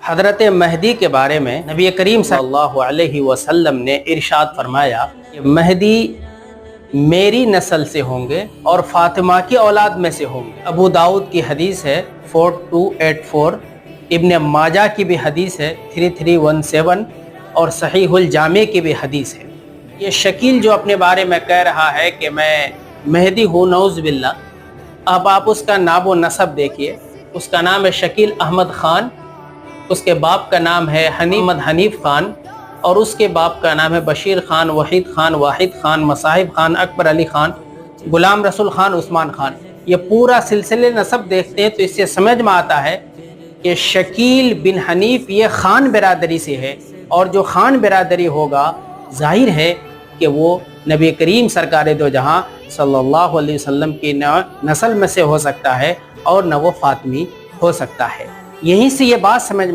حضرت مہدی کے بارے میں نبی کریم صلی اللہ علیہ وسلم نے ارشاد فرمایا کہ مہدی میری نسل سے ہوں گے اور فاطمہ کی اولاد میں سے ہوں گے۔ ابو داؤد کی حدیث ہے 4284، ابن ماجہ کی بھی حدیث ہے 3317، اور صحیح الجامع کی بھی حدیث ہے۔ یہ شکیل جو اپنے بارے میں کہہ رہا ہے کہ میں مہدی ہوں، نعوذ باللہ، اب آپ اس کا نام و نسب دیکھیے۔ اس کا نام ہے شکیل احمد خان، اس کے باپ کا نام ہے احمد حنیف خان، اور اس کے باپ کا نام ہے بشیر خان، وحید خان، واحد خان، مصاحب خان، اکبر علی خان، غلام رسول خان، عثمان خان۔ یہ پورا سلسلے نسب دیکھتے ہیں تو اس سے سمجھ میں آتا ہے کہ شکیل بن حنیف یہ خان برادری سے ہے، اور جو خان برادری ہوگا ظاہر ہے کہ وہ نبی کریم سرکار دو جہاں صلی اللہ علیہ وسلم کی نسل میں سے ہو سکتا ہے، اور نہ وہ فاطمی ہو سکتا ہے۔ یہیں سے یہ بات سمجھ